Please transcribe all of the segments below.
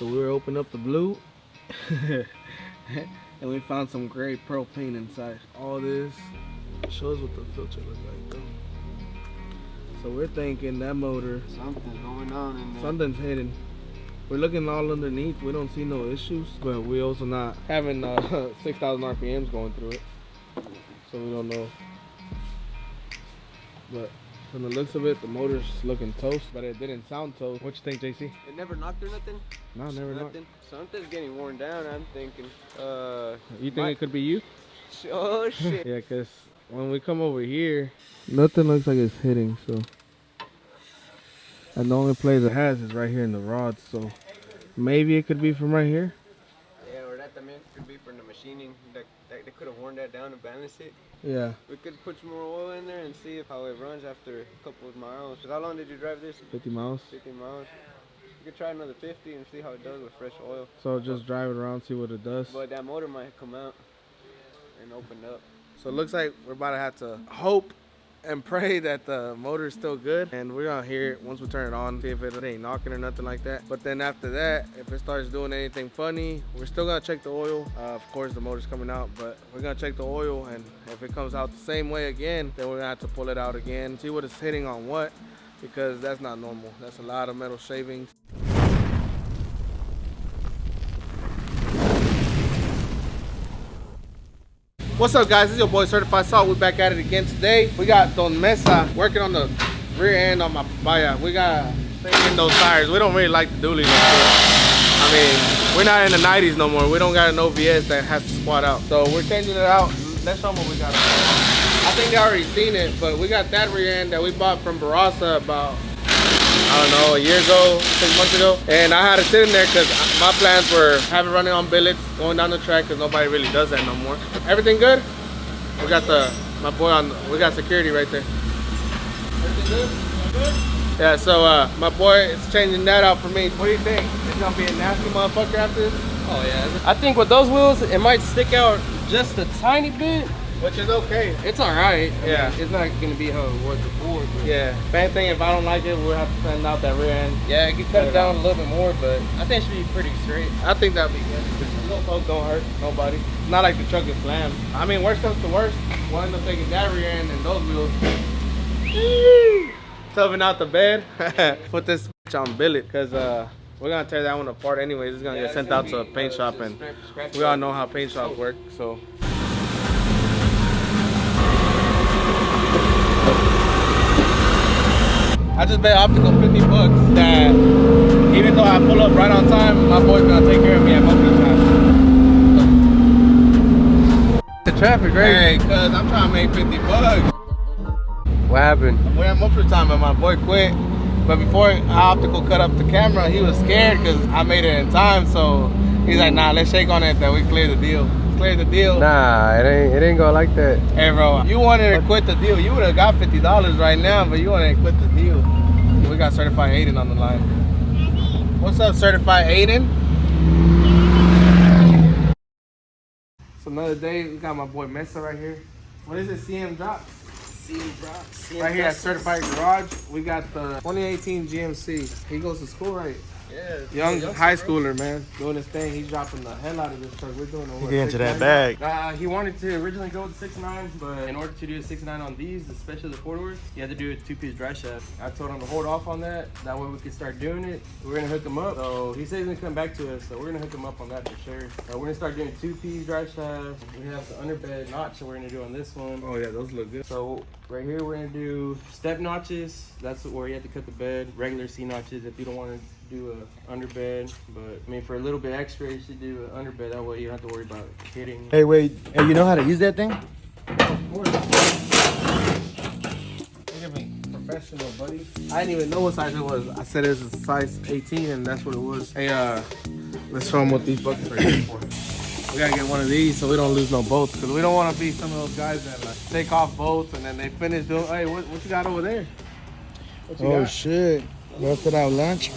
So we were opening up the blue and we found some gray propane inside. All this shows what the filter looks like though. So we're thinking that motor, something's going on in there. Something's hidden. We're looking all underneath. We don't see no issues, but we also not having 6,000 RPMs going through it. So we don't know. But from the looks of it, the motor's looking toast, but it didn't sound toast. What you think, JC? It never knocked or nothing? No, never knocked. Something's getting worn down, I'm thinking. You think it could be you? Oh shit. Yeah, because when we come over here, nothing looks like it's hitting, so. And the only place it has is right here in the rods, so maybe it could be from right here. Yeah, or that could be from the machining. They could have worn that down to balance it. Yeah. We could put some more oil in there and see how it runs after a couple of miles. How long did you drive this? 50 miles. 50 miles. You could try another 50 and see how it does with fresh oil. So just drive it around, see what it does. But that motor might come out and open up. So it looks like we're about to have to hope and pray that the motor is still good, and we're gonna hear it once we turn it on, see if it ain't knocking or nothing like that. But then after that, if it starts doing anything funny, we're still gonna check the oil. Of course the motor's coming out, but we're gonna check the oil, and if it comes out the same way again, then we're gonna have to pull it out again, see what it's hitting on what, because that's not normal. That's a lot of metal shavings. What's up, guys? This is your boy Certified Salt. We're back at it again today. We got Don Mesa working on the rear end on my Vaya. We got in those tires. We don't really like the dualies. I mean, we're not in the 90s no more. We don't got an OBS that has to squat out. So we're changing it out. Let's show them what we got. I think they already seen it, but we got that rear end that we bought from Barasa about, I don't know, a year ago, 6 months ago. And I had it sitting there because my plans were have it running on billets, going down the track, because nobody really does that no more. Everything good? We got my boy on, we got security right there. Everything good? Good? Yeah, so my boy is changing that out for me. What do you think? It's gonna be a nasty motherfucker after this? Oh yeah. I think with those wheels, it might stick out just a tiny bit. Which is okay. It's all right. Yeah. I mean, it's not gonna be how it was before. But Yeah. Main thing, if I don't like it, we'll have to send out that rear end. yeah, you can cut it down a little bit more, but I think it should be pretty straight. I think that'd be good. No folks don't hurt nobody. It's not like the truck is slammed. I mean, worst comes to worst, we'll end up taking that rear end and those wheels. Tubbing out the bed. Put this bitch on billet, because we're gonna tear that one apart anyways. It's gonna get sent out to a paint shop, and we all know how paint shops work, so. I just bet optical 50 bucks that even though I pull up right on time, my boy's gonna take care of me at most of the time. The traffic, right? Hey, cuz I'm trying to make 50 bucks. What happened? We're at most of the time, but my boy quit. But before optical cut up the camera, he was scared because I made it in time. So he's like, nah, let's shake on it that we clear the deal. Clear the deal. Nah, it ain't go like that. Hey bro, you wanted to quit the deal. You would have got $50 right now, but you wanted to quit the deal. We got Certified Aiden on the line. What's up, Certified Aiden? It's another day. We got my boy Mesa right here. What is it? CM Drops? CM Drops. Right here at Certified Garage, we got the 2018 GMC. He goes to school, right? Yeah. Young high schooler, man, doing his thing. He's dropping the hell out of this truck. We're doing a Get into that bag. He wanted to originally go with 6.9, but in order to do a 6.9 on these, especially the four doors, you had to do a 2-piece dry shaft. I told him to hold off on that. That way we could start doing it. We're gonna hook him up. So he says he's gonna come back to us. So we're gonna hook him up on that for sure. We're gonna start doing 2-piece dry shafts. We have the underbed notch that we're gonna do on this one. Oh yeah, those look good. So right here we're gonna do step notches. That's where you have to cut the bed. Regular C notches if you don't want to do a underbed. But I mean, for a little bit extra, you should do an underbed. That way you don't have to worry about hitting. Hey, wait. Hey, you know how to use that thing? Of course. Look at me, professional, buddy. I didn't even know what size it was. I said it was a size 18, and that's what it was. Hey, let's show them what these buckets are here for. We gotta get one of these so we don't lose no bolts, because we don't want to be some of those guys that like take off bolts and then they finish doing. Hey, what you got over there? What you got? Shit. Busted out lunch.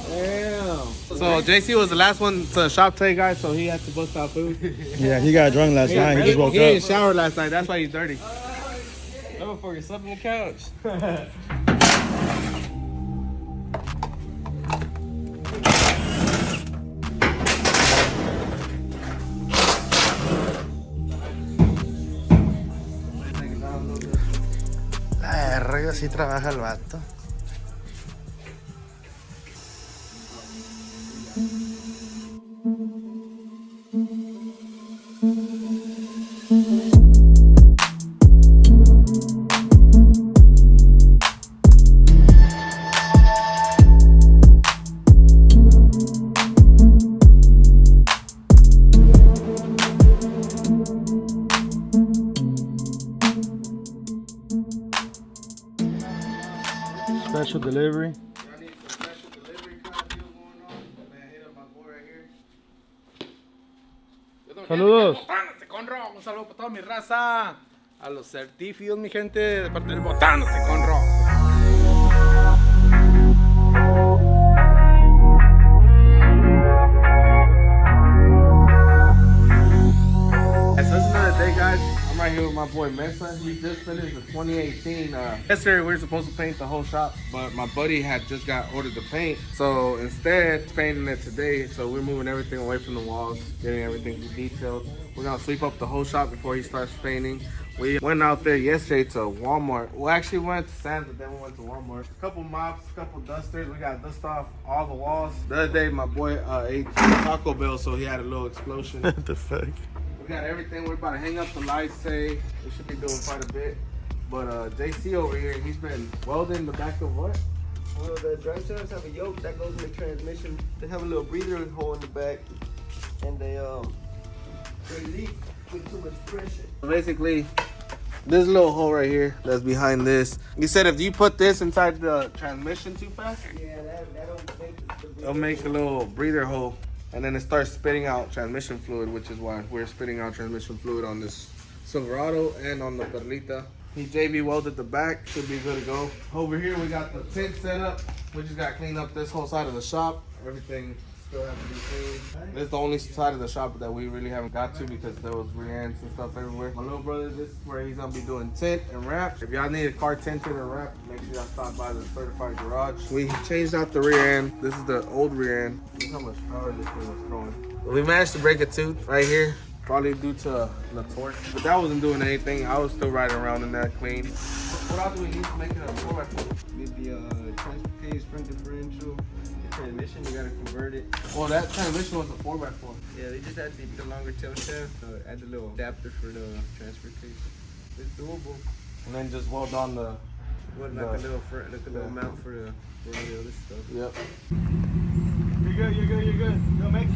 Damn. So JC was the last one to shop today, guys, so he had to bust out food. Yeah, he got drunk last night. He just woke He up. didn't shower last night. That's why he's dirty. Oh, for you slept on the couch. sí trabaja el vato. Special delivery. I need some special delivery kind of deal going on. Man, hit up my boy right here. Saludos. Un saludo para toda mi raza. A los certificados, mi gente, de parte del Botándose con Rock. So it's another day, guys. I'm right here with my boy Mesa. He just finished the 2018. Yesterday we were supposed to paint the whole shop, but my buddy had just got ordered to paint. So instead, he's painting it today. So we're moving everything away from the walls, getting everything detailed. We're gonna sweep up the whole shop before he starts painting. We went out there yesterday to Walmart. We actually went to Sam's, but then we went to Walmart. A couple mops, a couple dusters. We got dust off all the walls. The other day, my boy ate Taco Bell, so he had a little explosion. What the fuck? We got everything. We're about to hang up the lights today. We should be doing quite a bit. But JC over here, he's been welding the back of what? Well, the drive shafts have a yoke that goes in the transmission. They have a little breather hole in the back, and they leak with too much pressure. So basically, this little hole right here that's behind this. You said if you put this inside the transmission too fast, Yeah, that'll make the it'll make a little breather hole. And then it starts spitting out transmission fluid, which is why we're spitting out transmission fluid on this Silverado and on the Perlita. He JV welded the back, should be good to go. Over here we got the tent set up. We just got to clean up this whole side of the shop. Everything still has to be clean. This is the only side of the shop that we really haven't got to because there was rear ends and stuff everywhere. My little brother, this is where he's gonna be doing tint and wrap. If y'all need a car tinted or wrap, make sure y'all stop by the certified garage. We changed out the rear end. This is the old rear end. Look how much power this thing was throwing. We managed to break a tooth right here. Probably due to the torque. But that wasn't doing anything. I was still riding around in that clean. What else do we need to make it a 4x4? Need the transfer case, front differential, the transmission. You gotta convert it. Well, that transmission was a 4x4. Yeah, they just add the longer tail shaft. Add the little adapter for the transfer case. It's doable. And then just weld on the... What, like a little front, like a little mount for all the other stuff. Yep. You're good, you're good, you're good. You'll make it.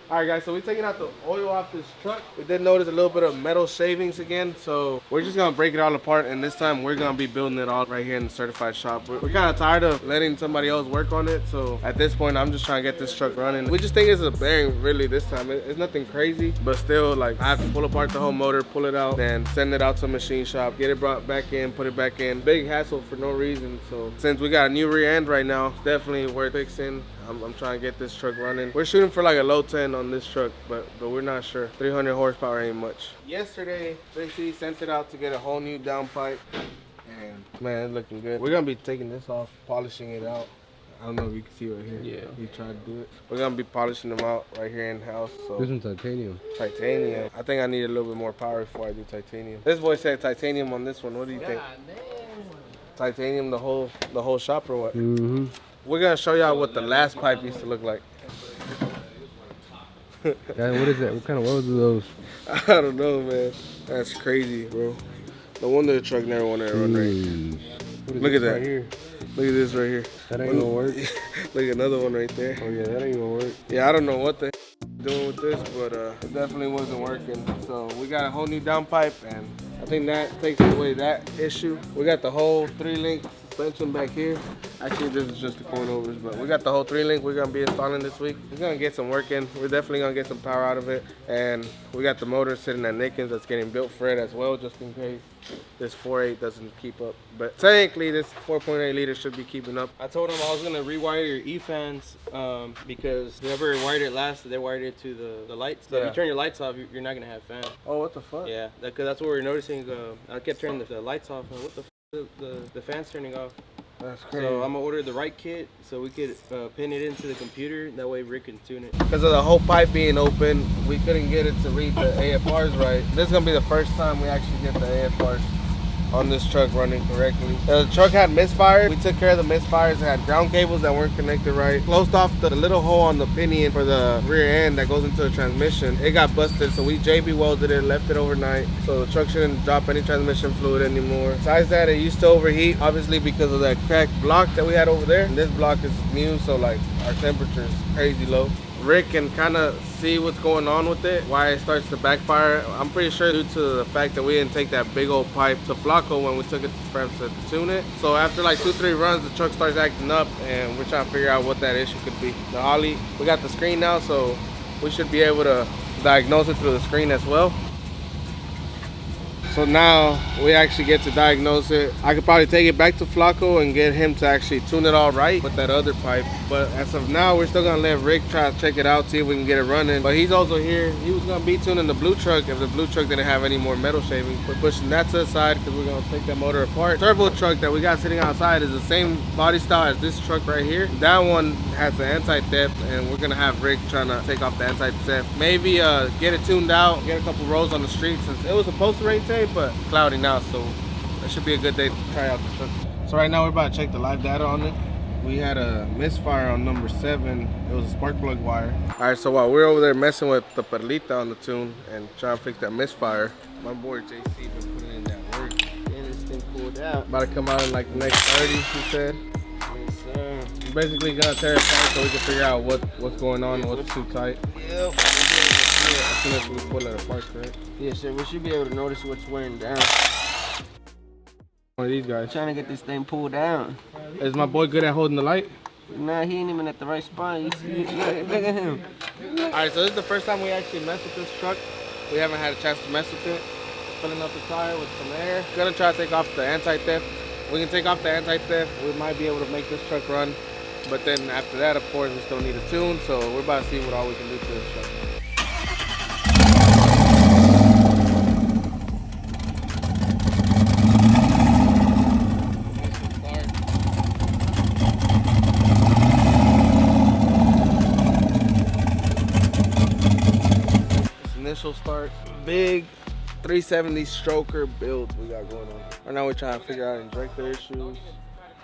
Alright guys, so we're taking out the oil off this truck. We did notice a little bit of metal shavings again, so we're just gonna break it all apart, and this time we're gonna be building it all right here in the certified shop. We're kind of tired of letting somebody else work on it, so at this point I'm just trying to get this truck running. We just think it's a bearing really this time. It's nothing crazy, but still, like, I have to pull apart the whole motor, pull it out, then send it out to a machine shop, get it brought back in, put it back in. Big hassle for no reason. So since we got a new rear end right now, it's definitely worth fixing. I'm trying to get this truck running. We're shooting for like a low 10 on this truck, but we're not sure. 300 horsepower ain't much. Yesterday, JC sent it out to get a whole new downpipe, and man, it's looking good. We're gonna be taking this off, polishing it out. I don't know if you can see right here. Yeah. We tried to do it. We're gonna be polishing them out right here in house. So This one's titanium. titanium. I think I need a little bit more power before I do titanium. This boy said titanium on this one. What do you think? Titanium the whole shop or what? Mm-hmm. We're gonna show y'all what the last pipe used to look like. What is that? What kind of welds are those? I don't know, man. That's crazy, bro. No wonder the truck never wanted to run right. Look at that. Right here. Look at this right here. That ain't gonna work. Look at another one right there. Oh yeah, that ain't gonna work. Yeah, I don't know what the doing with this, but it definitely wasn't working. So we got a whole new downpipe, and I think that takes away that issue. We got the whole 3-link suspension back here. Actually, this is just the coilovers, but we got the whole 3-link we're gonna be installing this week. We're gonna get some work in. We're definitely gonna get some power out of it. And we got the motor sitting at Nickens that's getting built for it as well, just in case this 4.8 doesn't keep up. But technically, this 4.8 liter should be keeping up. I told him I was gonna rewire your E-fans because whoever wired it last, they wired it to the lights. So if you turn your lights off, you're not gonna have fan. Oh, what the fuck? Yeah, because that's what we were noticing. I kept turning the lights off, and what the f the fan's turning off. That's crazy. So I'm gonna order the right kit so we could pin it into the computer. That way Rick can tune it. Because of the whole pipe being open, we couldn't get it to read the AFRs right. This is gonna be the first time we actually get the AFRs on this truck running correctly. The truck had misfires. We took care of the misfires. It had ground cables that weren't connected right. Closed off the little hole on the pinion for the rear end that goes into the transmission. It got busted, so we JB welded it, left it overnight, so the truck shouldn't drop any transmission fluid anymore. Besides that, it used to overheat, obviously because of that cracked block that we had over there. And this block is new, so like our temperature is crazy low. Rick can kind of see what's going on with it, why it starts to backfire. I'm pretty sure due to the fact that we didn't take that big old pipe to Flacco when we took it to France to tune it. So after like 2-3 runs, the truck starts acting up, and we're trying to figure out what that issue could be. The Ollie, we got the screen now, so we should be able to diagnose it through the screen as well. So now we actually get to diagnose it. I could probably take it back to Flacco and get him to actually tune it all right with that other pipe. But as of now, we're still gonna let Rick try to check it out, see if we can get it running. But he's also here. He was gonna be tuning the blue truck if the blue truck didn't have any more metal shaving. We're pushing that to the side because we're gonna take that motor apart. Turbo truck that we got sitting outside is the same body style as this truck right here. That one has the anti-theft, and we're gonna have Rick trying to take off the anti-theft. Maybe get it tuned out, get a couple rows on the street since it was supposed to rain today, but cloudy now, so that should be a good day to try out the truck. So right now we're about to check the live data on it. We had a misfire on number 7. It was a spark plug wire. All right, so while we're over there messing with the perlita on the tune and trying to fix that misfire, my boy JC been putting in that work. And this thing pulled out. About to come out in like the next 30, he said. Yes, sir. We're basically gonna tear it apart so we can figure out what's going on and what's too tight. Yep. As soon as we pull it apart, right? Yes, sir. We should be able to notice what's wearing down. One of these guys. Trying to get this thing pulled down. Is my boy good at holding the light? Nah, he ain't even at the right spot. You see, look at him. Alright, so this is the first time we actually messed with this truck. We haven't had a chance to mess with it. Filling up the tire with some air. Gonna try to take off the anti-theft. We can take off the anti-theft. We might be able to make this truck run. But then after that, of course, we still need a tune. So we're about to see what all we can do to this truck. Initial start, big 370 stroker build we got going on. Right now we're trying to figure out injector issues,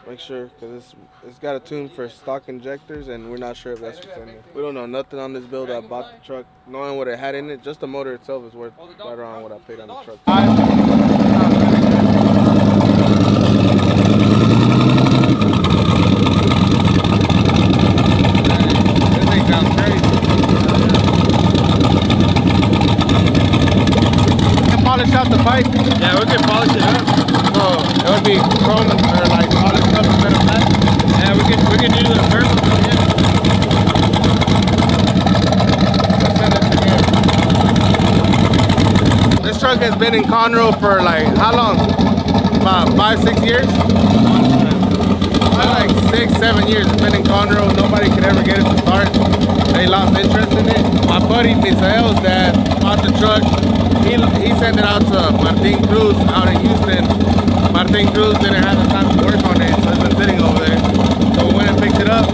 make sure, because it's got a tune for stock injectors and we're not sure if that's what's in there. We don't know nothing on this build. I bought the truck knowing what it had in it. Just the motor itself is worth right around what I paid on the truck. This thing sounds crazy. Polish out the pipe. Yeah, we can polish it up. So it would be chrome or like polished up instead of black. Yeah, we can do the purple. Yeah. This truck has been in Conroe for like how long? About 5-6 years? Like 6-7 years. It's been in Conroe. Nobody could ever get it to start. They lost interest in it. My buddy Misael's dad bought the truck. He sent it out to Martin Cruz out in Houston. Martin Cruz didn't have the time to work on it, so it's been sitting over there. So we went and picked it up,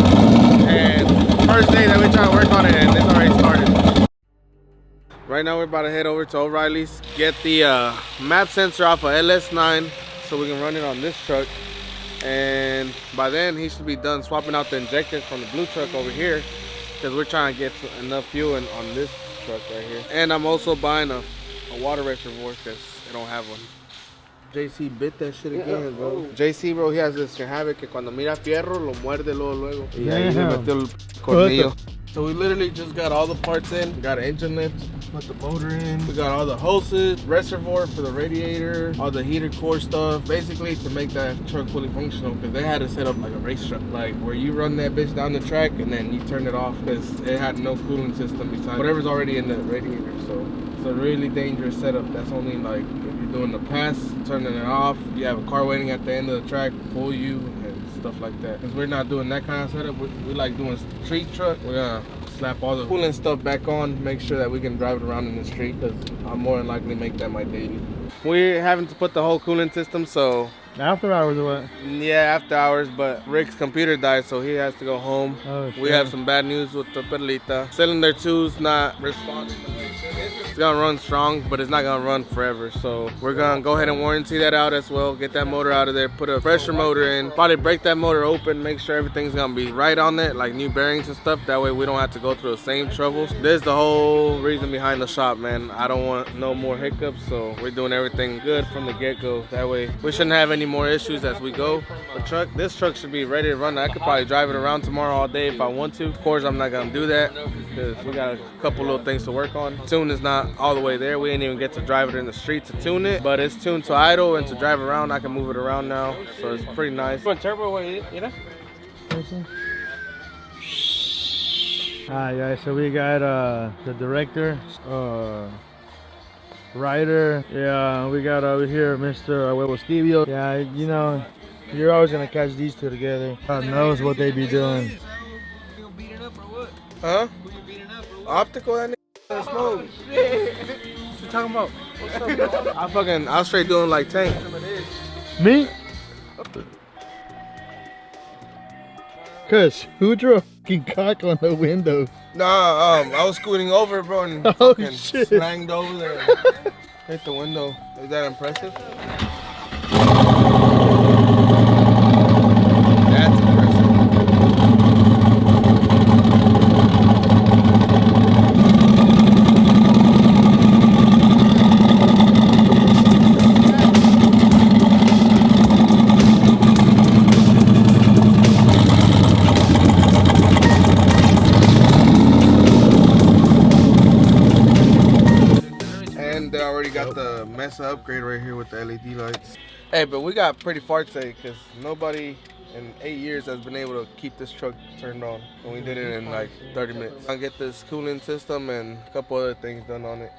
and first day that we tried to work on it, and it's already started. Right now we're about to head over to O'Reilly's, get the map sensor off of LS9 so we can run it on this truck. And by then he should be done swapping out the injectors from the blue truck over here, because we're trying to get enough fuel on this truck right here. And I'm also buying a water reservoir because I don't have one. JC bit that shit again, bro. JC, bro, he has this habit que cuando mira fierro lo muerde luego. Y ahí le metió el cornillo. So we literally just got all the parts in. We got an engine lift, put the motor in. We got all the hoses, reservoir for the radiator, all the heater core stuff, basically to make that truck fully functional, because they had to set up like a race truck, like where you run that bitch down the track and then you turn it off, because it had no cooling system besides whatever's already in the radiator. So it's a really dangerous setup. That's only like if you're doing the pass, turning it off, you have a car waiting at the end of the track, pull you and stuff like that. Because we're not doing that kind of setup. We like doing street truck. We're gonna slap all the cooling stuff back on, make sure that we can drive it around in the street, because I'm more than likely make that my daily. We're having to put the whole cooling system, so After hours or what? yeah, after hours, but Rick's computer died, so he has to go home. Oh, We have some bad news with the Perlita. Cylinder 2's not responding the way it should. It's gonna run strong, but it's not gonna run forever. So we're gonna go ahead and warranty that out as well. Get that motor out of there, put a fresher motor in, probably break that motor open, make sure everything's gonna be right on it, like new bearings and stuff. That way we don't have to go through the same troubles. This is the whole reason behind the shop, man. I don't want no more hiccups, so we're doing everything good from the get-go. That way we shouldn't have any more issues as we go. This truck should be ready to run. I could probably drive it around tomorrow all day if I want to. Of course, I'm not gonna do that because we got a couple little things to work on. Tune is not all the way there. We didn't even get to drive it in the street to tune it, but it's tuned to idle, and to drive around, I can move it around now. So it's pretty nice. Turbo, you know? Alright guys, so we got the director, writer, yeah, we got over here Mr. Huevo Stevio. Yeah, you know, you're always gonna catch these two together. God knows what they be doing. Huh? Optical, that nigga smoke. What you talking about? What's up, I was straight doing like tank. Me? Cuz, who drew a fucking cock on the window? Nah, I was scooting over, bro, and Oh, fucking shit. slanged over there. Hit the window. Is that impressive? That's impressive. And they already got the Mesa upgrade right here with the LED lights. Hey, but we got pretty far today because nobody in 8 years has been able to keep this truck turned on. And we did it in like 30 minutes. I'll get this cooling system and a couple other things done on it.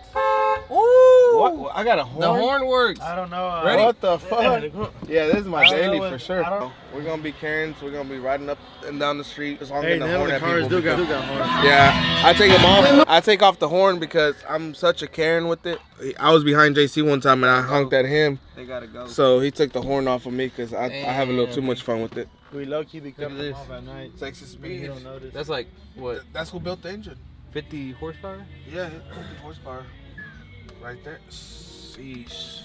Ooh! What? I got a horn? The horn works. I don't know. Ready? What the fuck? Yeah, this is my I don't daily know for what- sure. I don't- We're gonna be carrying, so we're gonna be riding up and down the street. Just honking Hey, the none of horn the at cars people do got because- horns. Yeah, I take them off. I take off the horn because I'm such a Karen with it. I was behind JC one time and I honked at him, They gotta go. so he took the horn off of me because I have a little too much fun with it. We low-key be cutting this. them off at night. Texas You speed. don't notice. That's like, what, That's who built the engine. 50 horsepower? Yeah, 50 horsepower. Right there. Sheesh.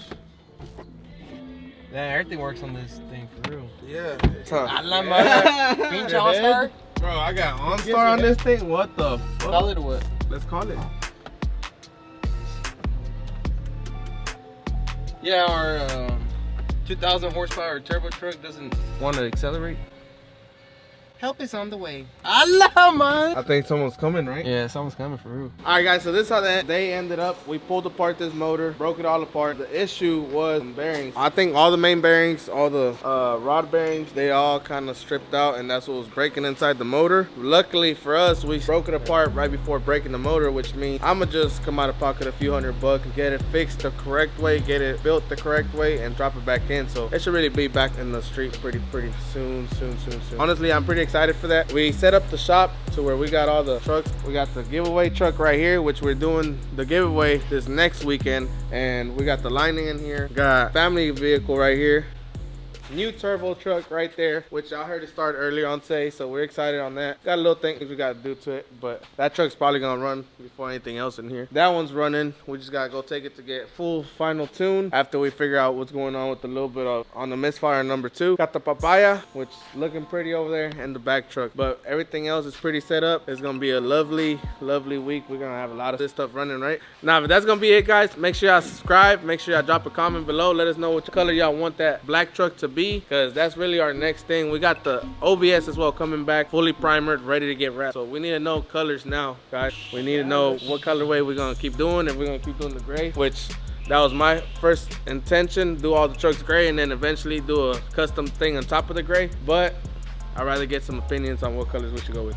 Yeah, everything works on this thing for real. Yeah. Pinch all-star? Bro, I got OnStar on this thing. What the fuck? Call it or what? Let's call it. Yeah, our 2,000 horsepower turbo truck doesn't want to accelerate. Help is on the way. Allah, man. I think someone's coming, right? Yeah, someone's coming for real. All right, guys, so this is how they ended up. We pulled apart this motor, broke it all apart. The issue was bearings. I think all the main bearings, all the rod bearings, they all kind of stripped out, and that's what was breaking inside the motor. Luckily for us, we broke it apart right before breaking the motor, which means I'm gonna just come out of pocket a few $100 and get it fixed the correct way, get it built the correct way, and drop it back in. So it should really be back in the street pretty soon. Honestly, I'm pretty excited for that. We set up the shop to where we got all the trucks. We got the giveaway truck right here, which we're doing the giveaway this next weekend, and we got the lining in here. Got family vehicle right here. New turbo truck right there, which I heard it start earlier on today, so we're excited on that. Got a little things we gotta do to it, but that truck's probably gonna run before anything else in here. That one's running. We just gotta go take it to get full final tune after we figure out what's going on with a little bit of on the misfire number 2. Got the papaya, which is looking pretty over there, and the back truck, but everything else is pretty set up. It's gonna be a lovely week. We're gonna have a lot of this stuff running right now. But that's gonna be it, guys. Make sure y'all subscribe, make sure y'all drop a comment below, let us know what color y'all want that black truck to be. be, because that's really our next thing. We got the OBS as well coming back, fully primered, ready to get wrapped. So we need to know colors now, guys. We need to know what colorway we're gonna keep doing, if we're gonna keep doing the gray, which that was my first intention, do all the trucks gray and then eventually do a custom thing on top of the gray. But I'd rather get some opinions on what colors we should go with.